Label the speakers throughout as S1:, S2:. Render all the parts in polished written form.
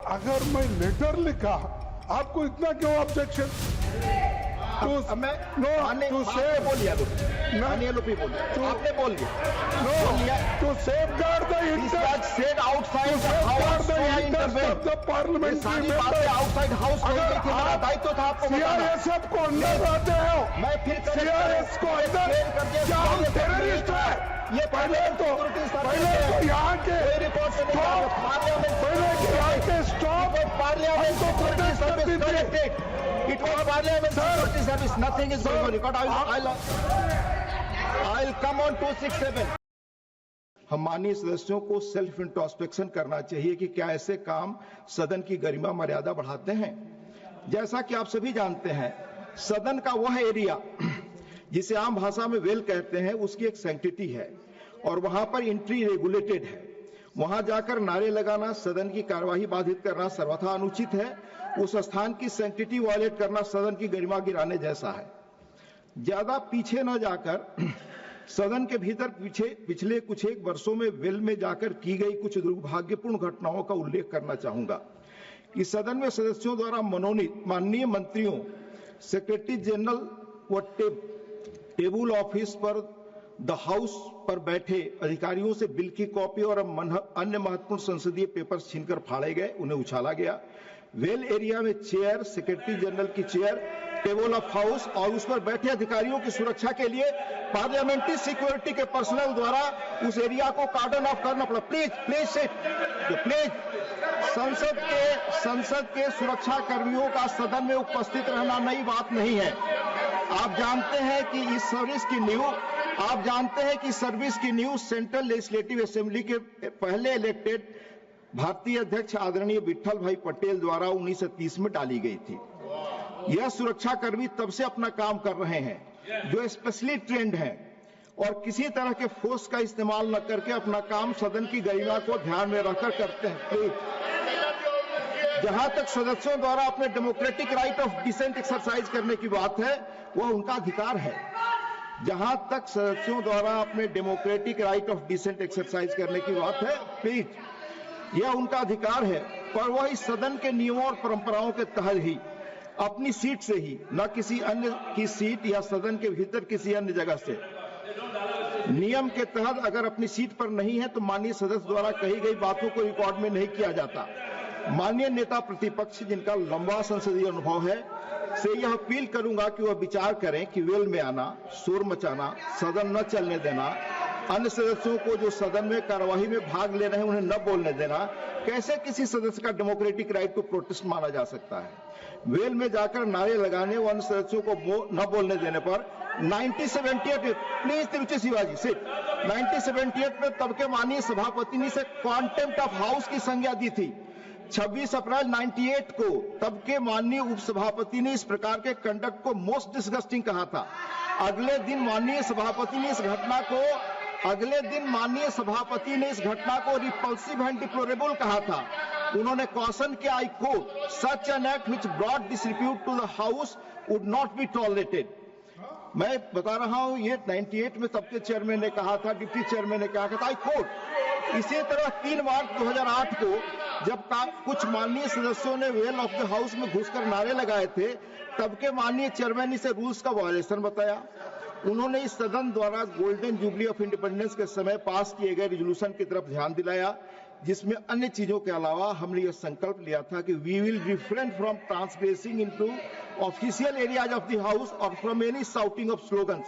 S1: अगर मैं लेटर लिखा, आपको इतना क्यों ऑब्जेक्शन?
S2: बोल दिया आपने बोल दिया
S1: to safeguard the interest
S2: said outside the house
S1: of the parliamentary
S2: सारी
S1: members.
S2: बातें आउटसाइड हाउस हो गई थी। मेरा दायित्व था आपको बताना।
S1: CRSF को अंदर लाते हो,
S2: मैं फिर
S1: CRS को अंदर, क्या हम टेररिस्ट है?
S2: ये
S1: पहले तो यहाँ के
S2: रिपोर्ट से
S1: पहले के यहाँ के स्टॉप
S2: पार्लियामेंट को
S1: प्रोटेस्ट करती थी।
S2: It was Parliament Security Service. Nothing is going on record. I'll come on 267. हम माननीय सदस्यों को सेल्फ इंट्रोस्पेक्शन करना चाहिए कि क्या ऐसे काम सदन की गरिमा मर्यादा बढ़ाते हैं। जैसा कि आप सभी जानते हैं, सदन का वह एरिया जिसे आम भाषा में वेल कहते हैं, उसकी एक सैंक्टिटी है और वहां पर एंट्री रेगुलेटेड है। वहां जाकर नारे लगाना, सदन की कार्यवाही बाधित करना सर्वथा अनुचित है। उस स्थान की सैंक्टिटी वायलेट करना सदन की गरिमा गिराने जैसा है। ज्यादा पीछे न जाकर सदन के भीतर पिछले कुछ एक वर्षों में वेल में जाकर की गई कुछ दुर्भाग्यपूर्ण घटनाओं का उल्लेख करना चाहूंगा कि सदन में सदस्यों द्वारा मनोनीत माननीय मंत्रियों, सेक्रेटरी जनरल व टेबल ऑफिस पर द हाउस पर बैठे अधिकारियों से बिल की कॉपी और अन्य महत्वपूर्ण संसदीय पेपर्स छीनकर फाड़े गए, उन्हें उछाला गया। वेल एरिया में चेयर, सेक्रेटरी जनरल की चेयर, टेबल ऑफ हाउस और उस पर बैठे अधिकारियों की सुरक्षा के लिए पार्लियामेंट्री सिक्योरिटी के पर्सनल द्वारा उस एरिया को कार्डन ऑफ करना पड़ा। प्लीज संसद के सुरक्षा कर्मियों का सदन में उपस्थित रहना नई बात नहीं है। आप जानते हैं कि इस सर्विस की न्यू सेंट्रल लेजिस्लेटिव असेंबली के पहले इलेक्टेड भारतीय अध्यक्ष आदरणीय विट्ठल भाई पटेल द्वारा 1930 में डाली गई थी। यह सुरक्षा कर्मी तब से अपना काम कर रहे हैं जो स्पेशली ट्रेंड हैं और किसी तरह के फोर्स का इस्तेमाल न करके अपना काम सदन की गरिमा को ध्यान में रखकर करते हैं। प्लीज, जहां तक सदस्यों द्वारा अपने democratic right of dissent exercise करने की बात है, वह उनका अधिकार है। जहां तक सदस्यों द्वारा अपने democratic right of dissent exercise करने की बात है, प्लीज, यह उनका अधिकार है, पर वह इस सदन के नियमों और परंपराओं के तहत ही अपनी सीट से ही, न किसी अन्य की सीट या सदन के भीतर किसी अन्य जगह से नियम के तहत अगर अपनी सीट पर नहीं है तो माननीय सदस्य द्वारा कही गई बातों को रिकॉर्ड में नहीं किया जाता। माननीय नेता प्रतिपक्ष जिनका लंबा संसदीय अनुभव है से यह अपील करूंगा कि वह विचार करें कि वेल में आना, शोर मचाना, सदन न चलने देना, अन्य सदस्यों को जो सदन में कार्यवाही में भाग ले रहे हैं उन्हें न बोलने देना, कैसे किसी सदस्य का डेमोक्रेटिक राइट को प्रोटेस्ट माना जा सकता है। वेल में जाकर नारे लगाने व अन्य सदस्यों को न बोलने देने पर 1978 में, प्लीज तिरुचि शिवाजी से 1978 में तब के माननीय सभापति ने इसे कॉन्टेम्प्ट ऑफ हाउस की संज्ञा दी थी। 26 अप्रैल 98 को तब के माननीय उपसभापति ने इस प्रकार के कंडक्ट को मोस्ट डिसगस्टिंग कहा था। अगले दिन माननीय सभापति ने इस घटना को रिपल्सिव एंड डिप्लोरेबल कहा था। उन्होंने कॉशन किया, I quote, such an act which brought disrepute to the house would not be tolerated. मैं बता रहा हूं, ये 98 में तब के चेयरमैन ने कहा था, डिप्टी चेयरमैन ने कहा था, आई कोट। इसी तरह 3 मार्च 2008 को जब कुछ माननीय सदस्यों ने वेल ऑफ द हाउस में घुसकर नारे लगाए थे, तब के माननीय चेयरमैन ने इसे रूल्स का वायलेशन बताया। उन्होंने इस सदन द्वारा गोल्डन जुबली ऑफ इंडिपेंडेंस के समय पास किए गए रिजोल्यूशन की तरफ ध्यान दिलाया, जिसमें अन्य चीजों के अलावा हमने यह संकल्प लिया था कि we will refrain from transgressing into official areas of the house और from any shouting of slogans.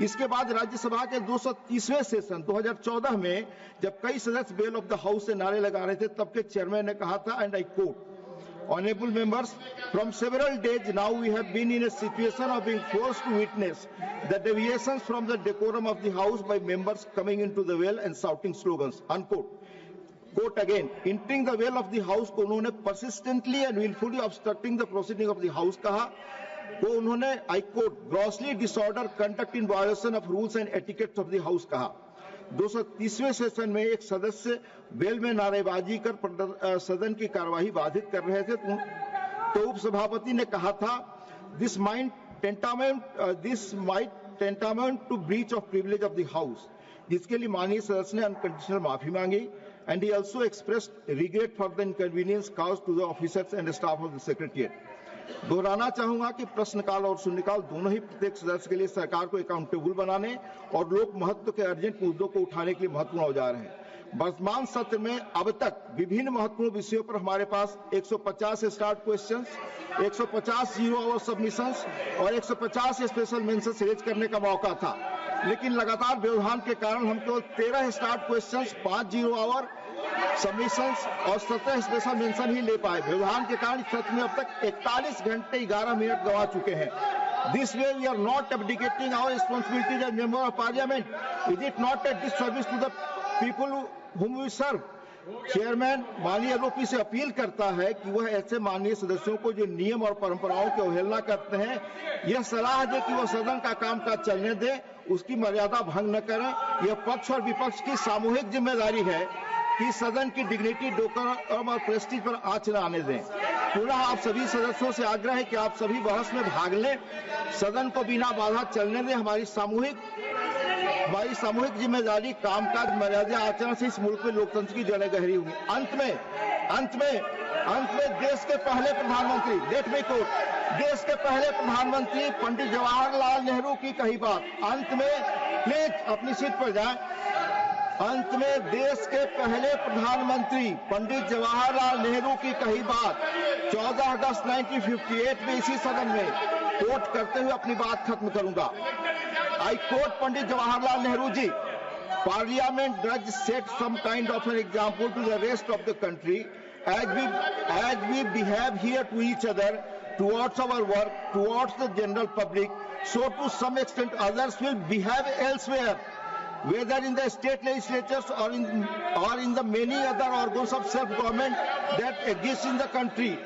S2: इसके बाद राज्यसभा के 230वें सेशन 2014 में जब कई सदस्य वेल ऑफ द हाउस से नारे लगा रहे थे, तब के चेयरमैन ने कहा था, and I quote, Honorable members, from several days now we have been in a situation of being forced to witness the deviations from the decorum of the house by members coming into the well and shouting slogans, unquote. Quote again, entering the well of the house को उन्होंने persistently and willfully obstructing the proceeding of the house कहा, को उन्होंने I quote, grossly disorder conduct in violation of rules and etiquette of the house कहा। 230वें session में एक सदस्य well में नारेबाजी कर सदन की कार्यवाही बाधित कर रहे थे, तो उपसभापति ने कहा था, this might tantamount to breach of privilege of the house, जिसके लिए माननीय सदस्य ने अनकंडीशनल माफी मांगी। and he also expressed regret for the inconvenience caused to the officers and staff of the Secretariat. दोहराना चाहूंगा कि प्रश्नकाल और शून्यकाल दोनों ही प्रत्येक सदस्य के लिए सरकार को अकाउंटेबल बनाने और लोक महत्व के अर्जेंट मुद्दों को उठाने के लिए महत्वपूर्ण औजार है। वर्तमान सत्र में अब तक विभिन्न महत्वपूर्ण विषयों पर हमारे पास 150 start questions, 150 zero hour submissions और 150 स्पेशल मेंशंस रेज करने का मौका था, लेकिन लगातार व्यवधान के कारण हम केवल 13 start questions, 5 zero hour submissions और 17 स्पेशल मेंशन ही ले पाए। व्यवधान के कारण सत्र में अब तक 41 घंटे 11 मिनट गवा चुके हैं। This way we are not abdicating our responsibilities as member of parliament. Is it not a disservice to the people whom we serve? Chairman माननीय एलओपी से अपील करता है कि वह ऐसे माननीय सदस्यों को जो नियम और परंपराओं की अवहेलना करते हैं, यह सलाह दे कि वह सदन का कामकाज चलने दे, उसकी मर्यादा भंग न करें। यह पक्ष और विपक्ष की सामूहिक जिम्मेदारी है कि सदन की डिग्निटी, डेकोरम और प्रेस्टीज पर आंच न आने दें। पुनः आप सभी सदस्यों से आग्रह है कि आप सभी बहस में भाग लें, सदन को बिना बाधा चलने दें। हमारी सामूहिक जिम्मेदारी, कामकाज, मर्यादा आचरण से इस मुल्क में लोकतंत्र की जड़ें गहरी हुई। अंत में देश के पहले प्रधानमंत्री, लेट मी कोट, देश के पहले प्रधानमंत्री पंडित जवाहरलाल नेहरू की कही बात। अंत में प्लीज अपनी सीट पर जाएं। अंत में देश के पहले प्रधानमंत्री पंडित जवाहरलाल नेहरू की कही बात 14 अगस्त 1958 में इसी सदन में कोट करते हुए अपनी बात खत्म करूंगा। I quote Pandit Jawaharlal Nehru ji, Parliament does set some kind of an example to the rest of the country as we behave here to each other, towards our work, towards the general public, so to some extent others will behave elsewhere, whether in the state legislatures or in the many other organs of self-government that exist in the country,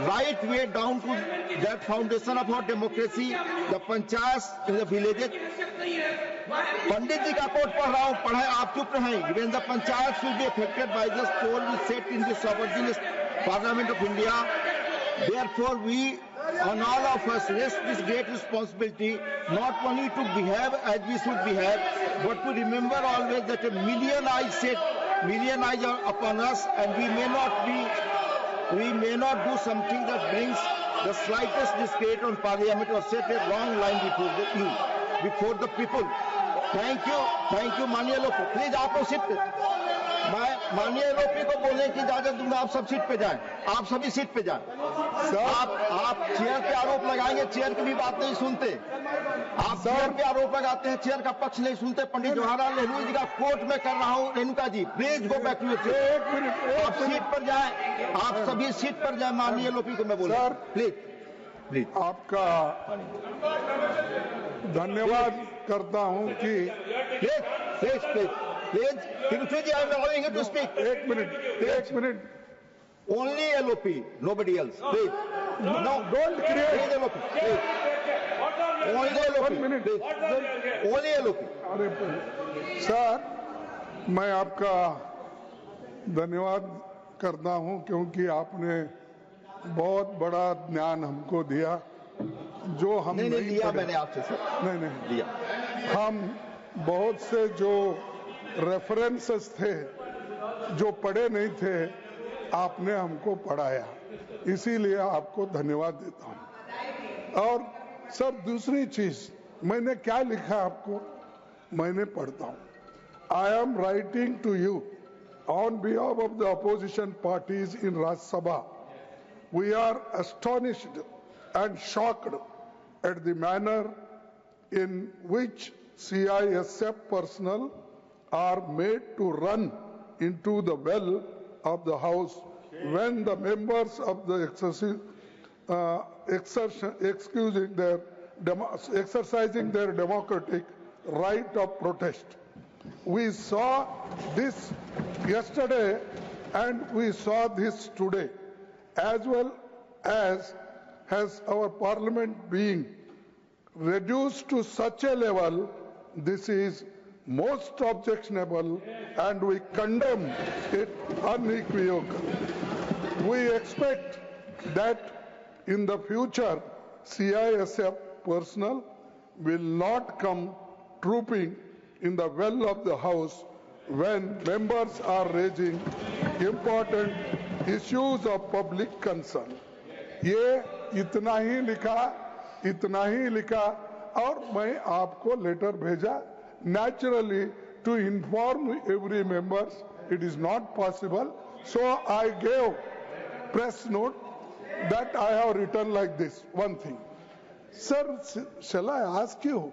S2: right way down to that foundation of our democracy, the panchayats in the villages. पंडित जी का coat पढ़ रहा हूं, पढ़े आप चुप रहें। When the panchayats will be affected by this poll we set in the sovereign Parliament of India, therefore we on all of us rests this great responsibility, not only to behave as we should behave, but to remember always that a million eyes are upon us, and we may not do something that brings the slightest discredit on Parliament or set a wrong line before the people. Thank you माननीय लोग। Please आप लोग seat पे, मैं माननीय LOP को बोलने की इजाजत दूंगा। आप सब सीट पे जाएं, आप सभी सीट पे जाएं। आप चेयर पे आरोप लगाएंगे, चेयर की भी बात नहीं सुनते। आप चेयर पे आरोप लगाते हैं, चेयर का पक्ष नहीं सुनते। पंडित जवाहरलाल नेहरू जी का कोट में कर रहा हूं। Renuka ji please go back to your seat. आप सीट पर जाएं, आप सभी सीट पर जाएं। माननीय एलओपी को मैं बोल रहा हूं, प्लीज
S1: आपका धन्यवाद करता हूं कि
S2: please Tiruchi ji, I am allowing you to speak. एक minute only LOP, nobody else, please. No don't create LOP, please. Only LOP, only LOP.
S1: अरे सर, मैं आपका धन्यवाद करता हूं क्योंकि आपने बहुत बड़ा ज्ञान हमको दिया जो हम नहीं
S2: लिया। मैंने आपसे सर
S1: नहीं
S2: लिया।
S1: हम बहुत से जो रेफरेंसेस थे जो पढ़े नहीं थे, आपने हमको पढ़ाया, इसीलिए आपको धन्यवाद देता हूं। और सर दूसरी चीज, मैंने क्या लिखा आपको, मैंने पढ़ता हूं। I am writing to you on behalf of the opposition parties in Rajya Sabha. We are astonished and shocked at the manner in which CISF personnel are made to run into the well of the House when the members of the exercising their democratic right of protest. We saw this yesterday and we saw this today. As well as has our parliament being reduced to such a level, this is most objectionable and we condemn it unequivocally. We expect that in the future CISF personnel will not come trooping in the well of the House when members are raising important issues of public concern. ये इतना ही लिखा और मैं आपको letter भेजा. Naturally, to inform every members, it is not possible. So I gave press note that I have written like this. One thing, sir, shall I ask you?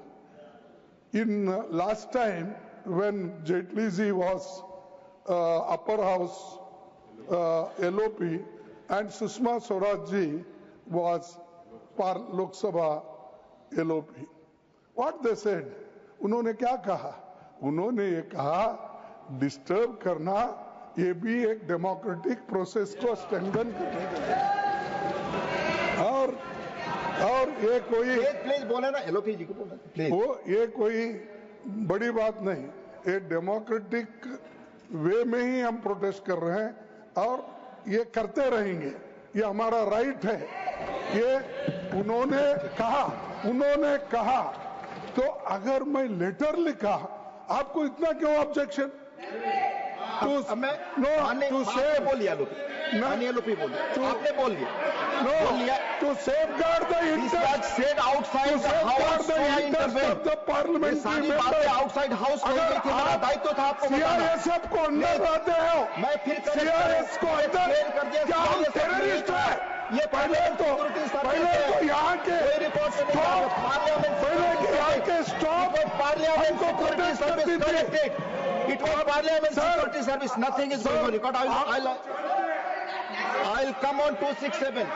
S1: In last time when Jaitley ji was upper house LOP and Sushma Swaraj ji was Lok Sabha LOP, what they said? उन्होंने क्या कहा? उन्होंने ये कहा disturb करना ये भी एक डेमोक्रेटिक प्रोसेस को स्ट्रेंथन करने के लिए, और ये कोई
S2: प्लीज बोले ना, एलओपी जी को बोले प्लीज.
S1: वो ये कोई बड़ी बात नहीं. ये डेमोक्रेटिक वे में ही हम प्रोटेस्ट कर रहे हैं और ये करते रहेंगे. ये हमारा राइट है. ये उन्होंने कहा तो अगर मैं लेटर लिखा, आपको इतना क्यों ऑब्जेक्शन?
S2: टू सेव बोलिए एलओपी बोलिए, आपने बोल दिया.
S1: To safeguard the
S2: said outside the house
S1: of the parliament.
S2: सारी बातें आउटसाइड हाउस में हुई थी. मेरा दायित्व था आपको बताना.
S1: सीआईएसएफ को अंदर रहते हो,
S2: मैं फिर
S1: सीआईएस को अंदर
S2: कर दिया.
S1: क्या हम टेररिस्ट है?
S2: ये
S1: पहले तो यहाँ के स्टॉप
S2: पार्लियामेंट को प्रोटेस्ट करती थी. It was Parliament Security Service. Nothing is going on record. I'll come on 267.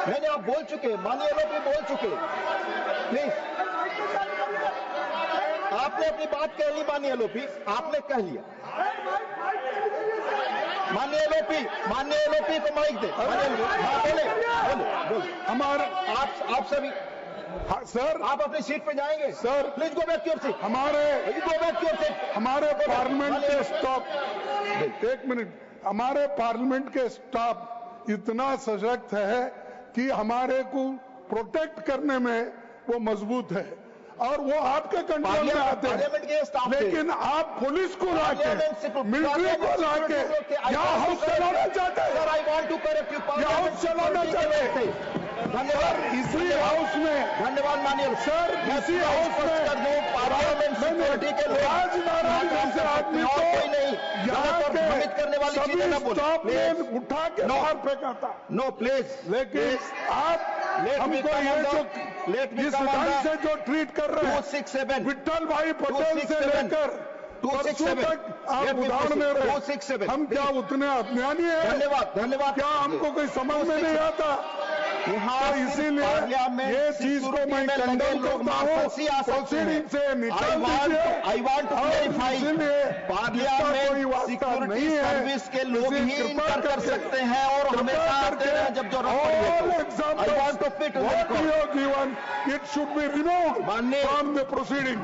S2: नहीं, आप बोल चुके, माननीय एलओपी बोल चुके. प्लीज, आपने अपनी बात कह ली. माननीय एलओपी, आपने कह लिया. माननीय एलओपी को माइक दे. बोले.
S1: हमारे
S2: आप सभी.
S1: हाँ, सर,
S2: आप अपनी सीट पे जाएंगे.
S1: Sir,
S2: please go back your seat.
S1: हमारे पार्लियामेंट के स्टाफ, एक मिनट, हमारे पार्लियामेंट के स्टाफ इतना सशक्त है कि हमारे को प्रोटेक्ट करने में वो मजबूत है और वो आपके कंट्रोल में आते हैं. लेकिन आप पुलिस को लाके, मिलिट्री को लाके यहाँ हाउस चलाना चाहते हैं. हाउस चलाना चाहते हैं.
S2: धन्यवाद.
S1: इसी हाउस में,
S2: धन्यवाद माननीय
S1: सर, इसी हाउस में
S2: पार्लियामेंट सिक्योरिटी के
S1: राजनारायण जैसे आदमी को
S2: कोई नहीं यहाँ पर भ्रमित करने वाली चीजें न बोले.
S1: उठा के बाहर फेंका था.
S2: No please.
S1: लेकिन आप हमको ये जो जिस ढंग से जो ट्रीट कर रहे हैं
S2: 267
S1: विट्ठल भाई पटेल से लेकर
S2: 267
S1: तक आप उदाहरण में रहे.
S2: 267
S1: हम क्या उतने अज्ञानी हैं?
S2: धन्यवाद.
S1: क्या हमको कोई समझ में नहीं आता?
S2: तो
S1: इसीलिए ये चीज को मैं कंडम करता हूँ. प्रोसीडिंग से निकाल दीजिए.
S2: I want to clarify, parliament security service के लोग ही इंटर कर सकते हैं और हमेशा आते हैं जब जरूरत पड़े. I want to pit.
S1: What you have given, it should be removed from the proceeding.